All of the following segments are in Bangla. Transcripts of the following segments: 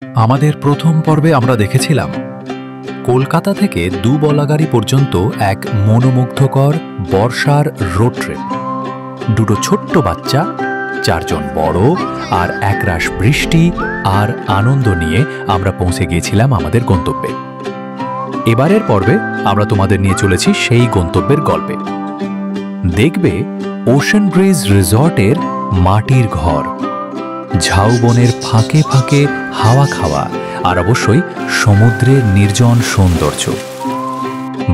আমাদের প্রথম পর্বে আমরা দেখেছিলাম কলকাতা থেকে দুবলাগাড়ি পর্যন্ত এক মনোমুগ্ধকর বর্ষার রোড ট্রিপ। দুটো ছোট্ট বাচ্চা, চারজন বড় আর একরাশ বৃষ্টি আর আনন্দ নিয়ে আমরা পৌঁছে গিয়েছিলাম আমাদের গন্তব্যে। এবারের পর্বে আমরা তোমাদের নিয়ে চলেছি সেই গন্তব্যের গল্পে। দেখবে ওশান ব্রিজ রিসর্টের মাটির ঘর, ঝাউবনের ফাঁকে ফাঁকে হাওয়া খাওয়া আর অবশ্যই সমুদ্রের নির্জন সৌন্দর্য,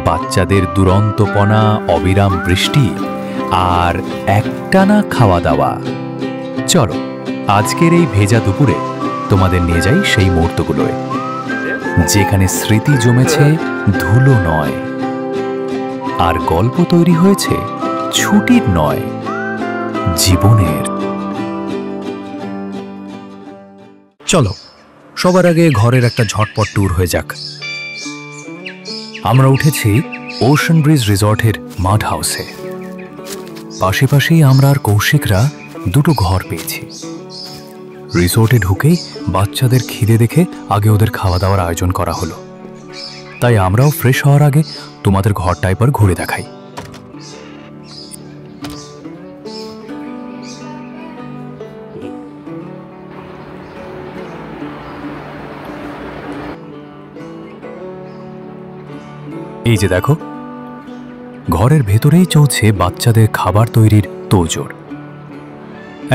বাচ্চাদের দুরন্তপনা, অবিরাম বৃষ্টি আর একটানা খাওয়া দাওয়া। চলো আজকের এই ভেজা দুপুরে তোমাদের নিয়ে যাই সেই মুহূর্তগুলোয়, যেখানে স্মৃতি জমেছে ধুলো নয় আর গল্প তৈরি হয়েছে ছুটির নয়, জীবনের। চলো সবার আগে ঘরের একটা ঝটপট ট্যুর হয়ে যাক। আমরা উঠেছি ওশান ব্রিজ রিসর্টের মাড হাউসে। পাশাপাশি আমরা আর কৌশিকরা দুটো ঘর পেয়েছি। রিসর্টে ঢুকেই বাচ্চাদের খিদে দেখে আগে ওদের খাওয়া দাওয়ার আয়োজন করা হলো, তাই আমরাও ফ্রেশ হওয়ার আগে তোমাদের ঘরটা একবার ঘুরে দেখাই। এই যে দেখো, ঘরের ভেতরেই চলছে বাচ্চাদের খাবার তৈরির তোড়জোড়।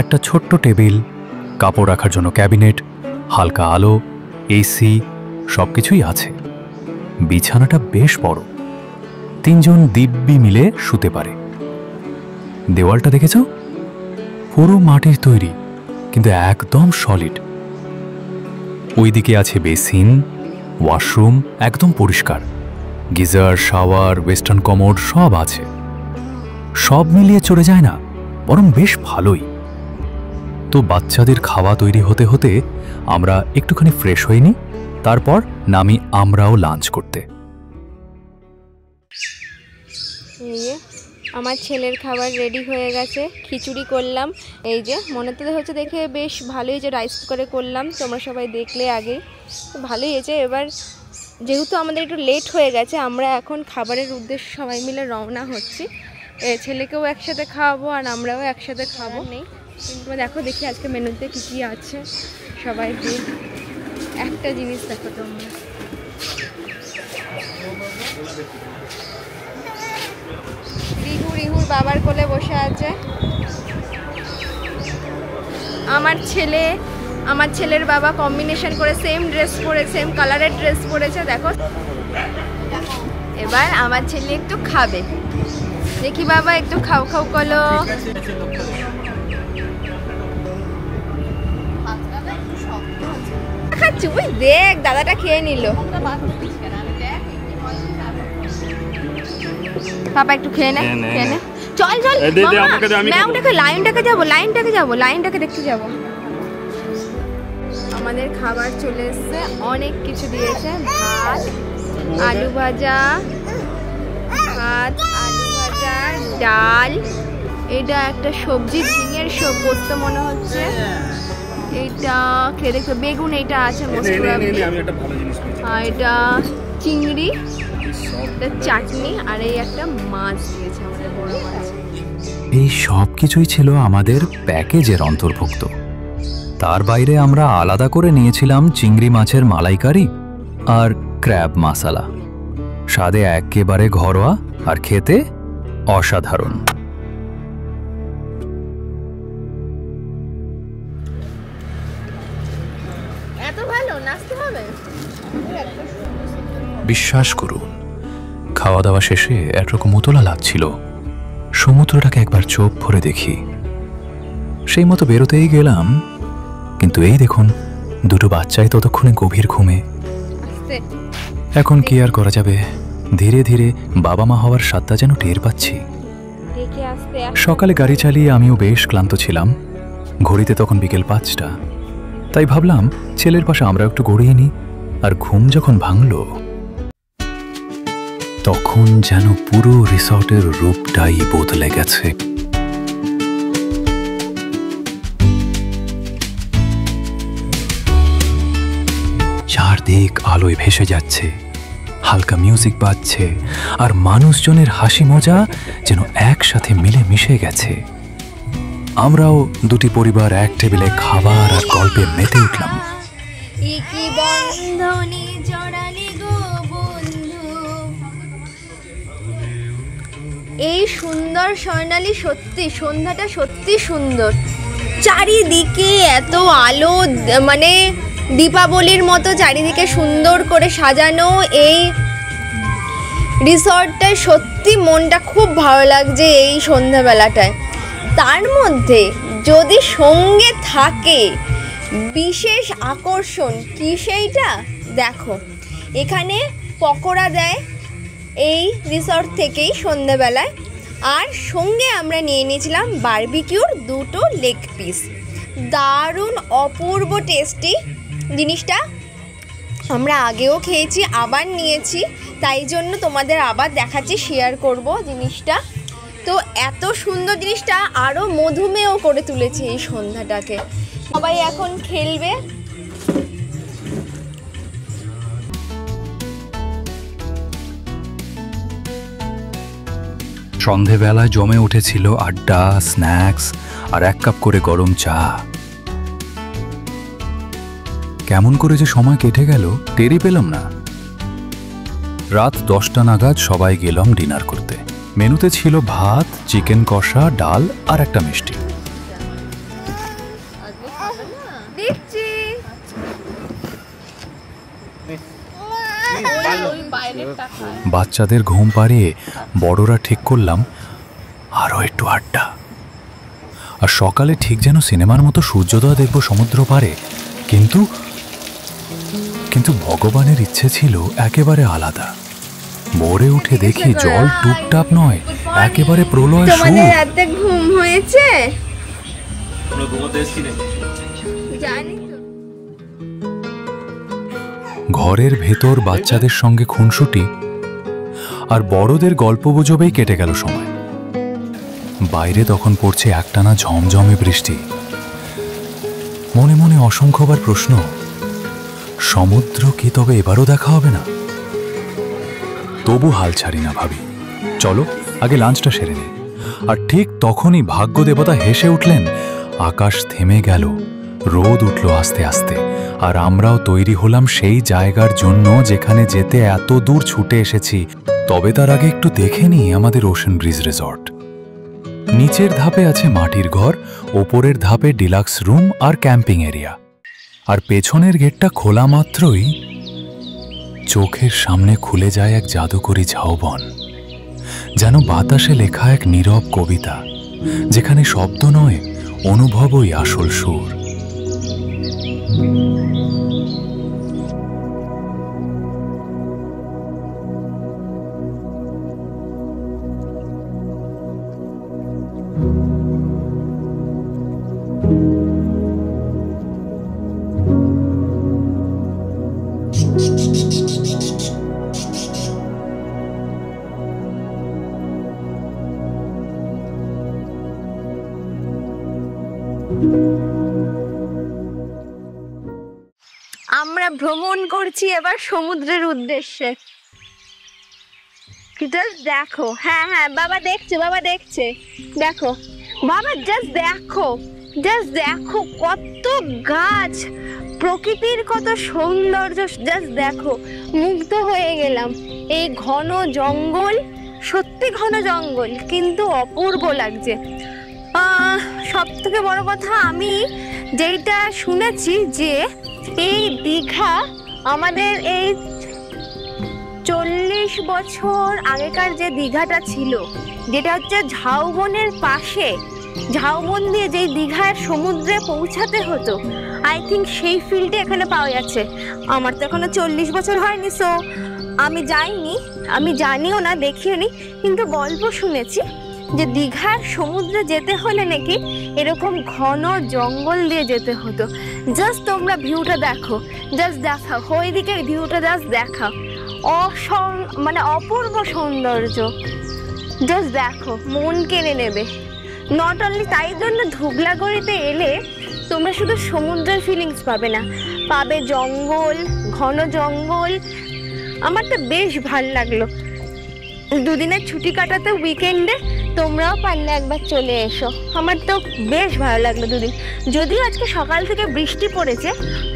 একটা ছোট্ট টেবিল, কাপড় রাখার জন্য ক্যাবিনেট, হালকা আলো, এসি সবকিছুই আছে। বিছানাটা বেশ বড়, তিনজন দিব্যি মিলে শুতে পারে। দেওয়ালটা দেখেছো? পুরো মাটির তৈরি, কিন্তু একদম সলিড। ওইদিকে আছে বেসিন, ওয়াশরুম একদম পরিষ্কার, গিজার, শাওয়ার, ওয়েস্টার্ন কমোড সব আছে। সব মিলিয়ে চলে যায় না, বরং বেশ ভালোই। তো বাচ্চাদের খাওয়া তৈরি হতে হতে আমরা একটুখানি ফ্রেশ হয়ে নিই, তারপর নামি আমরাও লাঞ্চ করতে। এই যে আমার ছেলের খাবার রেডি হয়ে গেছে, খিচুড়ি করলাম। এই যে মনে তো হচ্ছে দেখে বেশ ভালোই, যে রাইস কুকারে করলাম, তোমরা সবাই দেখলে আগে, ভালোই হয়েছে। এবার যেহেতু আমাদের একটু লেট হয়ে গেছে, আমরা এখন খাবারের উদ্দেশ্যে সবাই মিলে রওনা হচ্ছি। ছেলেকেও একসাথে খাওয়াবো আর আমরাও একসাথে খাবো। নেই কিন্তু দেখো, দেখি আজকে মেনুতে কী কী আছে। সবাই একটা জিনিস দেখো তোমরা, রিহুর বাবার কোলে বসে আছে। আমার ছেলের বাবা কম্বিনেশন করে সেম ড্রেস পরে, সেম কালারের ড্রেস পরেছে দেখো। এবার আমার ছেলে একটু খাবে, দেখি বাবা একটু খাও খাও করলো। খাচ্ছি, ওই দেখ দাদাটা খেয়ে নিল। পাপা একটু খেয়ে নে, খেয়ে নে। চল চল লাইনটাকে দেখতে যাবো। আমাদের খাবার চলে এসছে, অনেক কিছু দিয়েছে। ভাত, আলু ভাজা, ডাল, এটা একটা সবজি, ঝিঙের পোস্ত মনে হচ্ছে। এইটা খেয়ে দেখতে, বেগুন এইটা আছে, এটা চিংড়ি, এটা চাটনি, আর এই একটা মাছ দিয়েছে আমাদের, বড় মাছ। এই সব কিছুই ছিল আমাদের প্যাকেজের অন্তর্ভুক্ত। তার বাইরে আমরা আলাদা করে নিয়েছিলাম চিংড়ি মাছের মালাইকারি আর ক্র্যাব মশালা। স্বাদে একেবারে ঘরোয়া আর খেতে অসাধারণ। এত ভালো নাচতে হবে? বিশ্বাস করুন, খাওয়া দাওয়া শেষে একরকম উতলা লাগছিল। সমুদ্রটাকে একবার চোখ ভরে দেখি, সেই মতো বেরোতেই গেলাম, কিন্তু এই দেখুন দুটো বাচ্চাই ততক্ষণে গভীর ঘুমে। এখন কি আর করা যাবে, ধীরে ধীরে বাবা মা হওয়ার স্বাদটা যেন টের পাচ্ছি। সকালে গাড়ি চালিয়ে আমিও বেশ ক্লান্ত ছিলাম। ঘড়িতে তখন বিকেল 5টা, তাই ভাবলাম ছেলের পাশে আমরা একটু গড়িয়ে নিই। আর ঘুম যখন ভাঙল, তখন যেন পুরো রিসর্টের রূপটাই বদলে গেছে। চারদিক আলোয় ভেসে যাচ্ছে, হালকা মিউজিক বাজছে, আর মানুষজনের হাসি মজা যেন একসাথে মিলে মিশে গেছে। আমরাও দুটি পরিবার এক টেবিলে খাবার আর গল্পে মেতে উঠলাম। এই সুন্দর স্বর্ণালী, সত্যি সন্ধ্যাটা সত্যি সুন্দর। চারিদিকে এত আলো, মানে দীপাবলির মতো চারিদিকে সুন্দর করে সাজানো এই রিসর্টটায়। সত্যি মনটা খুব ভালো লাগছে এই সন্ধ্যাবেলাটায়। তার মধ্যে যদি সঙ্গে থাকে বিশেষ আকর্ষণ কি সেইটা দেখো, এখানে পকোড়া দেয় এই রিসর্ট থেকেই সন্ধ্যাবেলায়, আর সঙ্গে আমরা নিয়ে নিয়েছিলাম বারবিকিউর 2টো লেগ পিস। দারুণ অপূর্ব টেস্টি জিনিসটা। আমরা আগেও খেয়েছি, আবার নিয়েছি, তাই জন্য তোমাদের আবার দেখাচ্ছি, শেয়ার করব জিনিসটা। তো এত সুন্দর জিনিসটা আরও মধুমেহ করে তুলেছে এই সন্ধ্যাটাকে। সবাই এখন খেলবে। সন্ধেবেলায় জমে উঠেছিল আড্ডা, স্ন্যাক্স আর 1 কাপ করে গরম চা। কেমন করে যে সময় কেটে গেল টেরই পেলাম না। রাত 10টা নাগাদ সবাই গেলাম ডিনার করতে। মেনুতে ছিল ভাত, চিকেন কষা, ডাল আর একটা মিষ্টি। বাচ্চাদের ঘুম পাড়িয়ে বড়রা ঠিক করলাম আরও একটু আড্ডা। আর সকালে ঠিক যেন সিনেমার মতো সূর্যোদয় দেখব সমুদ্র পাড়ে। কিন্তু ভগবানের ইচ্ছে ছিল একেবারে আলাদা। ভোরে উঠে দেখি জল টুপটাপ নয়, একেবারে প্রলয় সুর। তোমাদের রাতে ঘুম হয়েছে? ঘরের ভেতর বাচ্চাদের সঙ্গে খুনসুটি আর বড়দের গল্পগুজবেই কেটে গেল সময়। বাইরে তখন পড়ছে একটানা ঝমঝমে বৃষ্টি। মনে মনে অসংখ্যবার প্রশ্ন, সমুদ্র কি তবে এবারও দেখা হবে না? তবু হাল ছাড়ি না, ভাবি চলো আগে লাঞ্চটা সেরে নিই। আর ঠিক তখনই ভাগ্য দেবতা হেসে উঠলেন। আকাশ থেমে গেল, রোদ উঠল আস্তে আস্তে, আর আমরাও তৈরি হলাম সেই জায়গার জন্য যেখানে যেতে এত দূর ছুটে এসেছি। তবে তার আগে একটু দেখে নিই আমাদের ওশান ব্রিজ রিসর্ট। নিচের ধাপে আছে মাটির ঘর, ওপরের ধাপে ডিলাক্স রুম আর ক্যাম্পিং এরিয়া। আর পেছনের গেটটা খোলা মাত্রই চোখের সামনে খুলে যায় এক জাদুকরী ঝাউবন, যেন বাতাসে লেখা এক নীরব কবিতা, যেখানে শব্দ নয়, অনুভবই আসল সুর। আমরা ভ্রমণ করছি এবার সমুদ্রের উদ্দেশ্যে। জাস্ট দেখো, হ্যাঁ হ্যাঁ বাবা দেখছে, বাবা দেখছে, দেখো বাবা, জাস্ট দেখো, জাস্ট দেখো কত গাছ, প্রকৃতির কত সৌন্দর্য, জাস্ট দেখো, মুগ্ধ হয়ে গেলাম। এই ঘন জঙ্গল, সত্যি ঘন জঙ্গল, কিন্তু অপূর্ব লাগছে। সব থেকে বড় কথা, আমি যেইটা শুনেছি যে এই দীঘা আমাদের এই 40 বছর আগেকার যে দীঘাটা ছিল, যেটা হচ্ছে ঝাউবনের পাশে, ঝাউবন দিয়ে যেই দীঘার সমুদ্রে পৌঁছাতে হতো, আই থিঙ্ক সেই ফিল্ডে এখানে পাওয়া যাচ্ছে। আমার তো এখনো 40 বছর হয়নি, সো আমি যাইনি, আমি জানিও না, দেখিও নি, কিন্তু গল্প শুনেছি যে দীঘার সমুদ্রে যেতে হলে নাকি এরকম ঘন জঙ্গল দিয়ে যেতে হতো। জাস্ট তোমরা ভিউটা দেখো, জাস্ট দেখাও, ওইদিকে ভিউটা জাস্ট দেখাও, মানে অপূর্ব সৌন্দর্য, জাস্ট দেখো, মন কেড়ে নেবে। নট অনলি তাই জন্য ধুবলাগড়িতে এলে তোমরা শুধু সমুদ্রের ফিলিংস পাবে না, পাবে জঙ্গল, ঘন জঙ্গল। আমার তো বেশ ভাল লাগলো। দুদিনের ছুটি কাটাতে উইকেন্ডে তোমরাও পারলে একবার চলে এসো। আমার তো বেশ ভালো লাগলো দুদিন। যদিও আজকে সকাল থেকে বৃষ্টি পড়েছে,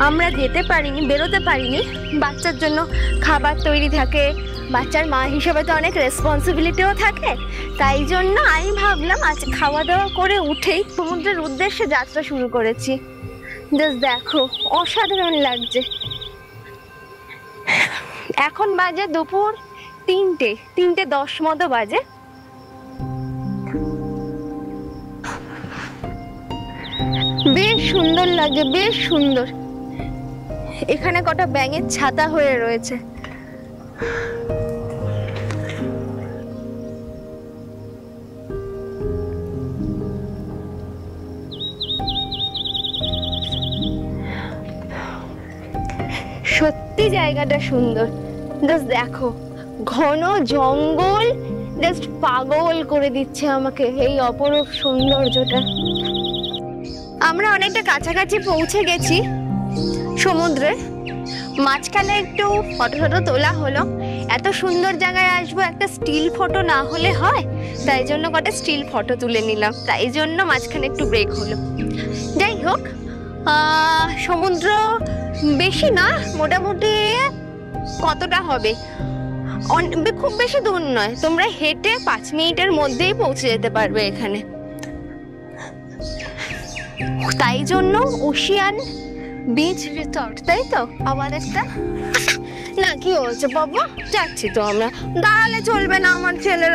আমরা যেতে পারিনি, বেরোতে পারিনি। বাচ্চার জন্য খাবার তৈরি থাকে, বাচ্চার মা হিসেবে তো অনেক রেসপন্সিবিলিটিও থাকে। তাই জন্য আমি ভাবলাম আজ খাওয়া দাওয়া করে উঠেই সমুদ্রের উদ্দেশ্যে যাত্রা শুরু করেছি। জাস্ট দেখো, অসাধারণ লাগছে। এখন বাজে দুপুর 3:10 মতো বাজে। বেশ সুন্দর লাগছে, বেশ সুন্দর। এখানে কটা ব্যাঙের ছাতা হয়ে রয়েছে। সত্যি জায়গাটা সুন্দর। জাস্ট দেখো, ঘন জঙ্গল জাস্ট পাগল করে দিচ্ছে আমাকে এই অপরূপ সৌন্দর্যটা। আমরা অনেকটা কাছাকাছি পৌঁছে গেছি সমুদ্রে। মাঝখানে একটু ফটো তোলা হলো। এত সুন্দর জায়গায় আসবো, একটা স্টিল ফটো না হলে হয়, তাই জন্য কটা স্টিল ফটো তুলে নিলাম। তাই জন্য মাঝখানে একটু ব্রেক হলো। যাই হোক, সমুদ্র বেশি না, মোটামুটি কতটা হবে, খুব বেশি দূর নয়। তোমরা হেঁটে 5 মিনিটের মধ্যেই পৌঁছে যেতে পারবে এখানে। তাই জন্য ওশিয়ান বিচ রিসর্ট, তাই তো আমাদেরটা না? কি হচ্ছে বাবা? যাচ্ছি তো আমরা। দাঁড়ালে চলবে না, আমার ছেলের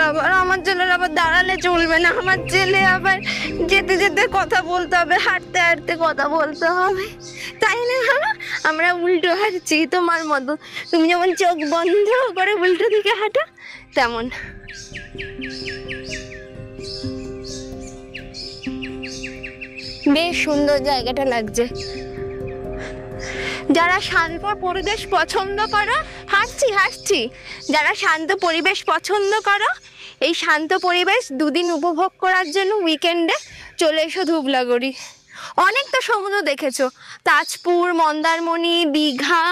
আবার দাঁড়ালে চলবে না। আমার ছেলে আবার যেতে যেতে কথা বলতে হবে, হাঁটতে হাঁটতে কথা বলতে হবে, তাই না? আমরা উল্টো হাঁটছি তোমার মতো। তুমি যেমন চোখ বন্ধ করে উল্টো দিকে হাঁটো, তেমন। বেশ সুন্দর জায়গাটা লাগছে। যারা শান্ত পরিবেশ পছন্দ করো, হাঁটছি, যারা শান্ত পরিবেশ পছন্দ করো, এই শান্ত পরিবেশ দুদিন উপভোগ করার জন্য উইকেন্ডে চলে এসো ধুবলাগড়ি। অনেক তো সমুদ্র দেখেছো, তাজপুর, মন্দারমণি, দীঘা,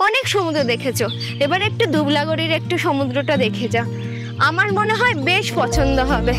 অনেক সমুদ্র দেখেছো। এবার একটু ধুবলাগড়ির একটু সমুদ্রটা দেখে যা, আমার মনে হয় বেশ পছন্দ হবে।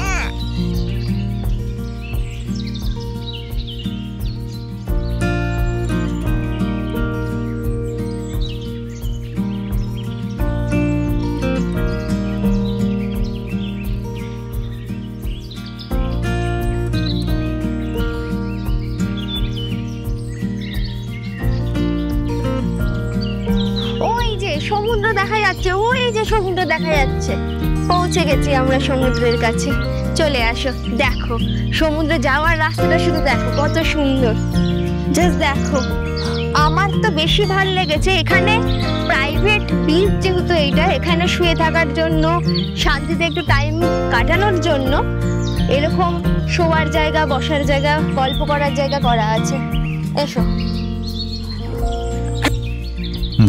সমুদ্র দেখা যাচ্ছে, ওই যে সমুদ্র দেখা যাচ্ছে। পৌঁছে গেছি আমরা সমুদ্রের কাছে। চলে আসো, দেখো সমুদ্রে যাওয়ার রাস্তাটা শুধু দেখো কত সুন্দর। জাস্ট দেখো, আমার তো বেশি ভালো লেগেছে। এখানে প্রাইভেট বিচ যেহেতু এইটা, এখানে শুয়ে থাকার জন্য, শান্তিতে একটু টাইম কাটানোর জন্য এরকম শোয়ার জায়গা, বসার জায়গা, গল্প করার জায়গা করা আছে। এসো।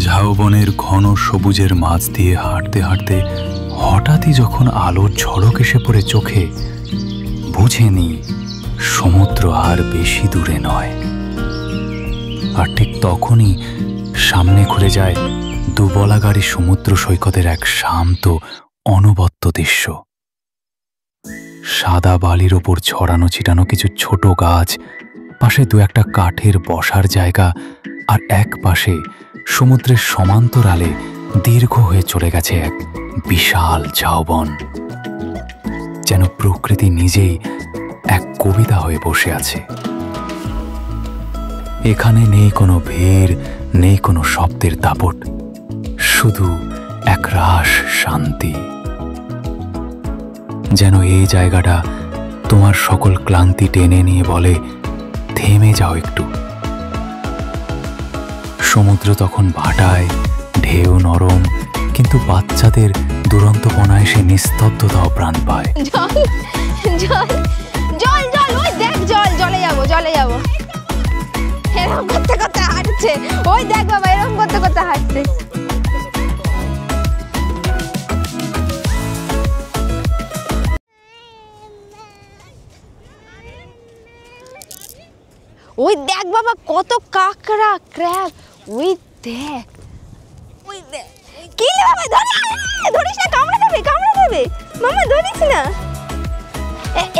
ঝাউবনের ঘন সবুজের মাঝ দিয়ে হাঁটতে হাঁটতে হঠাৎই যখন আলোর ঝলক এসে পড়ে চোখে, বুঝে নি সমুদ্র আর বেশি দূরে নয়। আর ঠিক তখনই সামনে ঘুরে যায় দুবলাগাড়ি সমুদ্র সৈকতের এক শান্ত অনবদ্য দৃশ্য। সাদা বালির ওপর ছড়ানো ছিটানো কিছু ছোট গাছ, পাশে দু একটা কাঠের বসার জায়গা, আর এক পাশে সমুদ্রের সমান্তরালে দীর্ঘ হয়ে চলে গেছে এক বিশাল ঝাউবন। যেন প্রকৃতি নিজেই এক কবিতা হয়ে বসে আছে। এখানে নেই কোনো ভিড়, নেই কোনো শব্দের দাপট, শুধু এক রাস শান্তি। যেন এই জায়গাটা তোমার সকল ক্লান্তি টেনে নিয়ে বলে, থেমে যাও একটু। সমুদ্র তখন ভাটায়, ঢেউ নরম, কিন্তু বাচ্চাদের দুরন্তপনায় সে নিস্তব্ধতাও প্রাণ পায়। জল জল জল জল, ওই দেখ জল, জলে যাবো। এরকম করতে করতে হাঁটছে, ওই দেখ বাবা, এরকম করতে করতে হাঁটছে। ওই দেখ বাবা, কত কাঁকড়া, ক্র্যাব, ওই দেখ, ওই দেখ কি রে বাবা, ধরিস না, কামড়ে দেবে মামা, ধরিস না।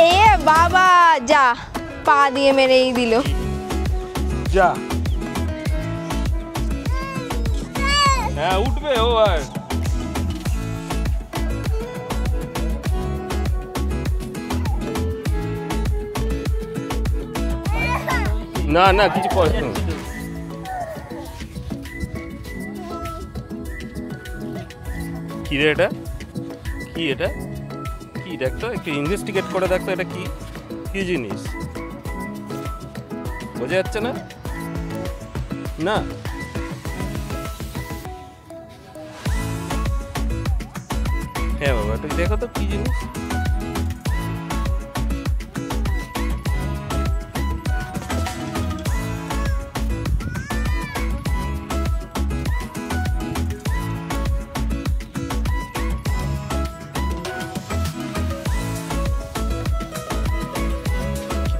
এ বাবা যা, পা দিয়ে মেরেই দিল। যা, হ্যাঁ উঠবে ও। আর না না কিছু কষ্ট নেই। কি রে এটা, কি এটা, কি দেখতো, একটু ইনভেস্টিগেট করে দেখতো এটা কি কি জিনিস, বোঝা যাচ্ছে না? না হ্যাঁ বাবা একটু দেখো তো কি জিনিস।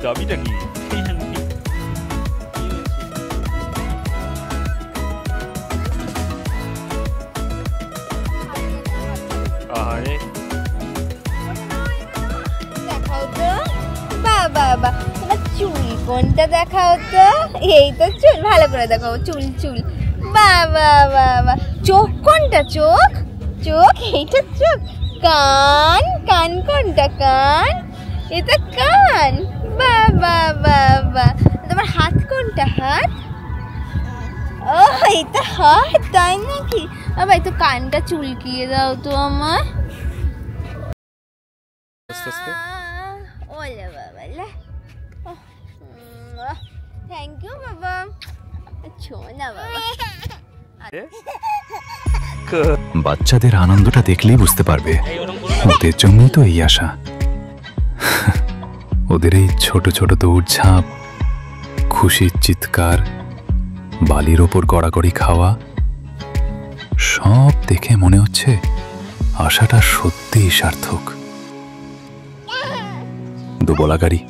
দাবিটা কি? আরে দেখাও তো, বাবা তোমার চুল কোনটা দেখাও তো। এই তো চুল, ভালো করে দেখাও, চুল। বাবা চোখ কোনটা, চোখ এইটা চোখ। কান কোনটা, কান এটা কান। বাবা তোমার হাত কোনটা, হাত। ও এটা হাত, তাই নাকি? বাবা একটু কানটা চুলকিয়ে দাও তো আমার। আস্তে আস্তে। ওলে বাবা, থ্যাংক ইউ বাবা, ছোনা বাবা। বাচ্চাদের আনন্দটা দেখলেই বুঝতে পারবে ওদের জন্যই তো এই আশা। ওদের এই ছোট ছোট দৌড়ঝাঁপ, খুশির চিৎকার, বালির ওপর গড়াগড়ি খাওয়া, সব দেখে মনে হচ্ছে আশাটা সত্যিই সার্থক। দুবলা গাড়ি,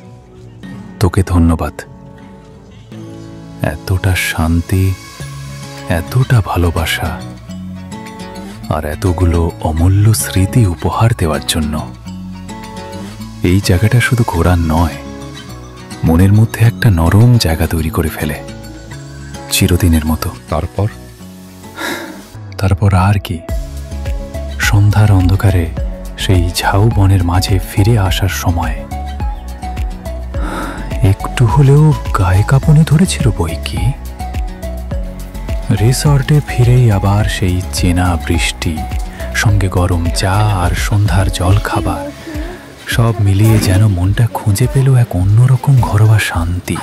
তোকে ধন্যবাদ। এতটা শান্তি, এতটা ভালোবাসা আর এতগুলো অমূল্য স্মৃতি উপহার দেওয়ার জন্য। এই জায়গাটা শুধু ঘোরার নয়, মনের মধ্যে একটা নরম জায়গা তৈরি করে ফেলে চিরদিনের মতো। তারপর আর কি, সন্ধ্যার অন্ধকারে সেই ঝাউ বনের মাঝে ফিরে আসার সময় একটু হলেও গায়ে কাঁপুনি ধরেছিল বই কি। রিসর্টে ফিরেই আবার সেই চেনা বৃষ্টি, সঙ্গে গরম চা আর সন্ধ্যার জল খাবার, সব মিলিয়ে যেন মনটা খুঁজে পেল এক অন্যরকম ঘরোয়া শান্তি।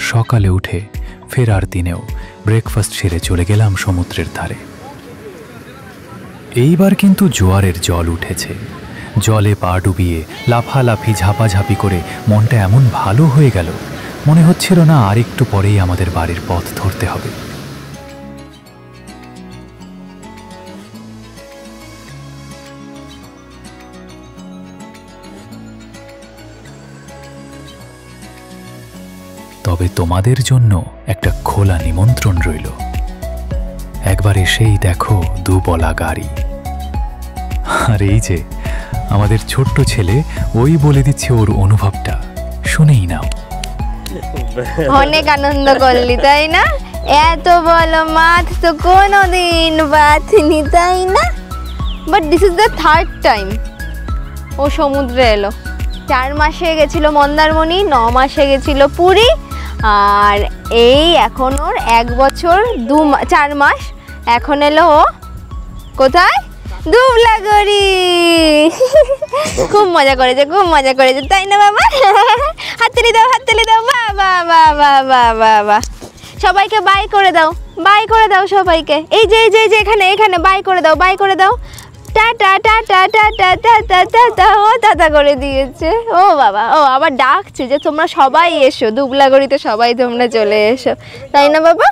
সকালে উঠে ফেরার দিনেও ব্রেকফাস্ট সেরে চলে গেলাম সমুদ্রের ধারে। এইবার কিন্তু জোয়ারের জল উঠেছে। জলে পা ডুবিয়ে লাফালাফি ঝাপাঝাপি করে মনটা এমন ভালো হয়ে গেল, মনে হচ্ছিল না আর একটু পরেই আমাদের বাড়ির পথ ধরতে হবে। তবে তোমাদের জন্য একটা খোলা নিমন্ত্রণ রইল। একবার এসেই দেখো দুবলা গাড়ি। আর এই যে আমাদের ছোট্ট ছেলে, ওই বলে দিচ্ছে ওর অনুভবটা, শুনেই নাও। অনেক আনন্দ করলি তাই না? এত বলো মাছ তো কোনোদিন বাঁধনি তাই না? But this is the third time ও সমুদ্রে এলো। 4 মাসে গেছিল মন্দারমণি, 9 মাসে গেছিল পুরী, আর এই এখন ওর 1 বছর 4 মাস। এখন এলো ও কোথায়? দুবলাগড়ি। খুব মজা করেছে তাই না বাবা? হাততালি দাও বাবা বাবা। সবাইকে বাই করে দাও সবাইকে। এই যে এখানে বাই করে দাও। Tata tata tata tata tata. ও টাটা করে দিয়েছে। ও বাবা, ও আবার ডাকছে যে তোমরা সবাই এসো, দুবলাগড়িতে সবাই তোমরা চলে এসো, তাই না বাবা?